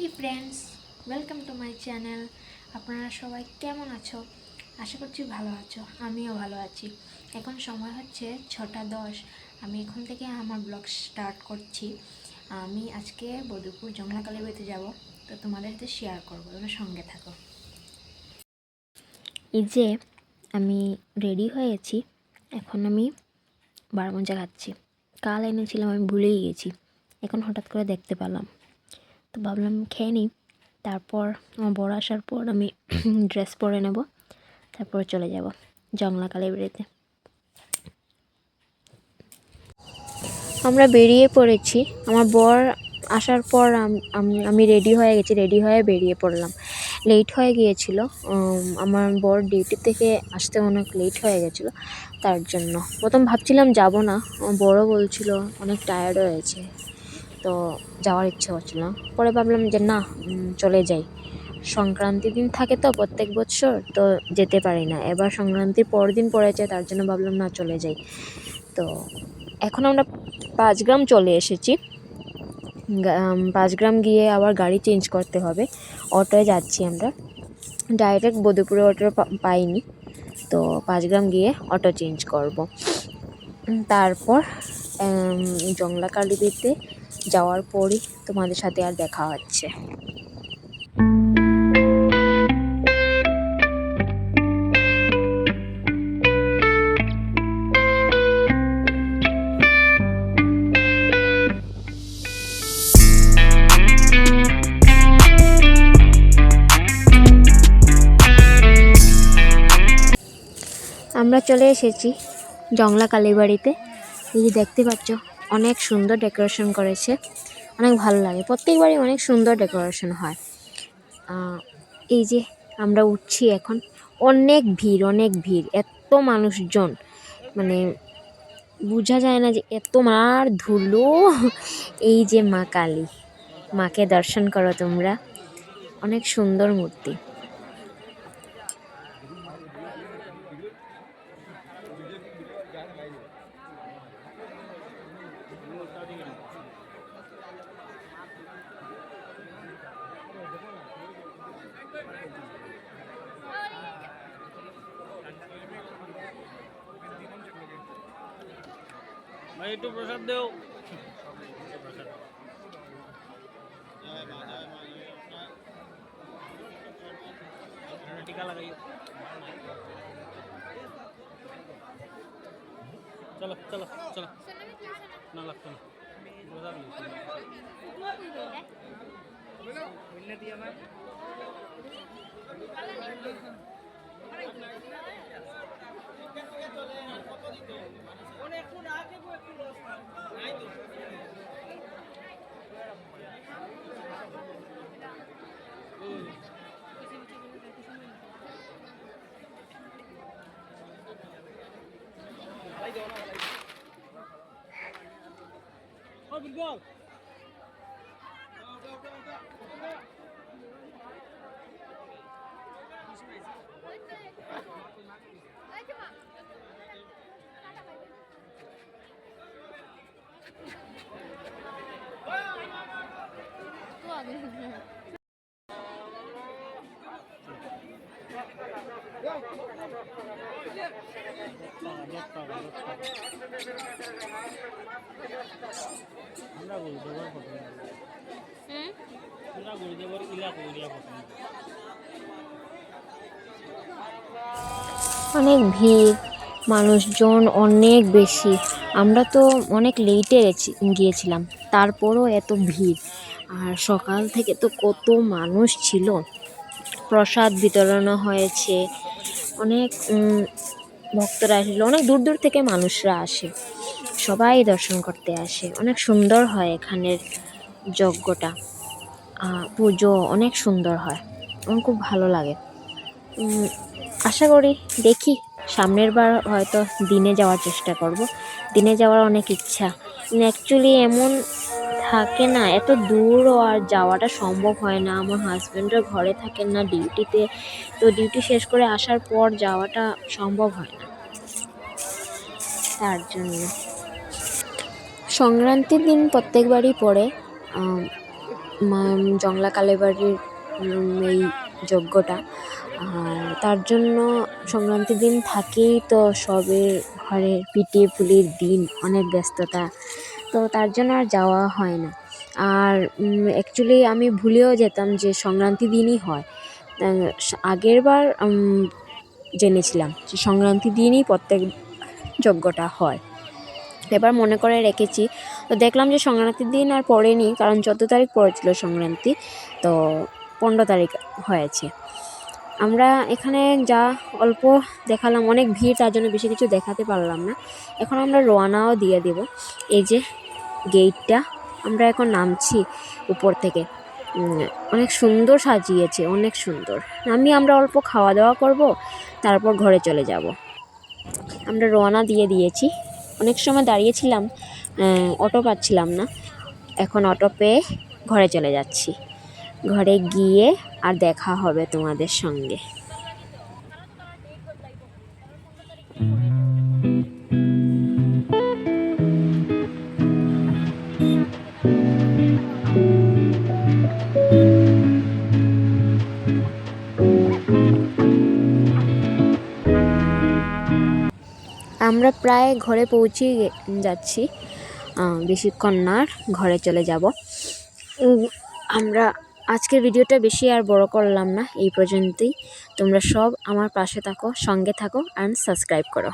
Hey friends, welcome to my channel. আপনারা সবাই কেমন আছো? আশা করছি ভালো আছো। আমিও ভালো আছি। এখন সময় হচ্ছে 6:10। আমি এখন থেকে আমার ব্লগ স্টার্ট করছি। আমি আজকে বদরপুর জংলা কালীবাড়িতে যাব, তো তোমাদের সাথে শেয়ার করবো, তোমরা সঙ্গে থাকো। এই যে আমি রেডি হয়েছি, এখন আমি বারমঞ্জা খাচ্ছি। কাল এনেছিলাম, আমি ভুলেই গেছি, এখন হঠাৎ করে দেখতে পেলাম, তো ভাবলাম খেয়ে নিই। তারপর আমার বড় আসার পর আমি ড্রেস পরে নেব, তারপর চলে যাব জংলা কালীবাড়িতে। আমরা বেরিয়ে পড়েছি। আমার বর আসার পর আমি রেডি হয়ে গেছি, রেডি হয়ে বেরিয়ে পড়লাম। লেট হয়ে গিয়েছিল, আমার বর ডিউটি থেকে আসতে অনেক লেট হয়ে গেছিলো, তার জন্য প্রথম ভাবছিলাম যাব না। আমার বড় বলছিল অনেক টায়ার্ড হয়েছে, তো যাওয়ার ইচ্ছে হচ্ছিল না। পরে ভাবলাম যে না, চলে যাই। সংক্রান্তির দিন থাকে তো প্রত্যেক বছর, তো যেতে পারি না। এবার সংক্রান্তির পরদিন পড়েছে, তার জন্য ভাবলাম না, চলে যাই। তো এখন আমরা 5 গ্রাম চলে এসেছি। 5 গ্রাম গিয়ে আবার গাড়ি চেঞ্জ করতে হবে। অটোয় যাচ্ছি আমরা, ডাইরেক্ট বদরপুরে অটো পাইনি, তো 5 গ্রাম গিয়ে অটো চেঞ্জ করব। তারপর জংলা কালীবাড়িতে যাওয়ার পরই তোমাদের সাথে আর দেখা হচ্ছে। আমরা চলে এসেছি জংলা কালীবাড়িতে। এই যে দেখতে পাচ্ছ, অনেক সুন্দর ডেকোরেশন করেছে, অনেক ভালো লাগে। প্রত্যেকবারই অনেক সুন্দর ডেকোরেশন হয়। এই যে আমরা উঠছি এখন, অনেক ভিড়, অনেক ভিড়, এত মানুষজন, মানে বোঝা যায় না যে এত মার ধুলো। এই যে মা কালী, মাকে দর্শন করো তোমরা, অনেক সুন্দর মূর্তি। ভাই একটু প্রসাদ দেও। টিকা লাগাইও। চলো চলো চলো, না লাগতো না, প্রসাদ বিগল। আমরা গুরুদেবর ফটো, আমরা গুরুদেবর ইলা করিয়া ফটো। অনেক ভিড়, মানুষজন অনেক বেশি। আমরা তো অনেক লেটে গিয়েছিলাম, তারপরও এত ভিড়। আর সকাল থেকে তো কত মানুষ ছিল, প্রসাদ বিতরণও হয়েছে। অনেক ভক্তরা আসলে, অনেক দূর দূর থেকে মানুষরা আসে, সবাই দর্শন করতে আসে। অনেক সুন্দর হয় এখানের যজ্ঞটা, পুজো অনেক সুন্দর হয়, আমার খুব ভালো লাগে। আশা করি, দেখি সামনের বার হয়তো দিনে যাওয়ার চেষ্টা করব। দিনে যাওয়ার অনেক ইচ্ছা, অ্যাকচুয়ালি এমন থাকে না, এত দূরও আর যাওয়াটা সম্ভব হয় না। আমার হাজব্যান্ডের ঘরে থাকেন না, ডিউটিতে, তো ডিউটি শেষ করে আসার পর যাওয়াটা সম্ভব হয় না, তার জন্য। সংক্রান্তির দিন প্রত্যেকবারই পড়ে, জংলা কালীবাড়ির এই যজ্ঞটা। আর তার জন্য সংক্রান্তির দিন থাকেই তো সবের ঘরের পিঠে পুলির দিন, অনেক ব্যস্ততা, তো তার জন্য আর যাওয়া হয় না। আর অ্যাকচুয়ালি আমি ভুলেও যেতাম যে সংক্রান্তি দিনই হয়। আগের বার জেনেছিলাম যে সংক্রান্তি দিনই প্রত্যেক যজ্ঞটা হয়, এবার মনে করে রেখেছি। তো দেখলাম যে সংক্রান্তির দিন আর পড়েনি, কারণ 14 তারিখ পড়েছিল সংক্রান্তি, তো 15 তারিখ হয়েছে। আমরা এখানে যা অল্প দেখালাম, অনেক ভিড়, তার জন্য বেশি কিছু দেখাতে পারলাম না। এখন আমরা রওনাও দিয়ে দেব। এই যে গেটটা, আমরা এখন নামছি উপর থেকে। অনেক সুন্দর সাজিয়েছে, অনেক সুন্দর। আমরা অল্প খাওয়া দাওয়া করব, তারপর ঘরে চলে যাব। আমরা রওনা দিয়ে দিয়েছি। অনেক সময় দাঁড়িয়েছিলাম, অটো পাচ্ছিলাম না, এখন অটো পেয়ে ঘরে চলে যাচ্ছি। ঘরে গিয়ে আর দেখা হবে তোমাদের সঙ্গে। আমরা প্রায় ঘরে পৌঁছে যাচ্ছি, বেশিক্ষণ না, ঘরে চলে যাব। আমরা আজকের ভিডিওটা বেশি আর বড় করলাম না, এই পর্যন্তই। তোমরা সব আমার পাশে থাকো, সঙ্গে থাকো, অ্যান্ড সাবস্ক্রাইব করো।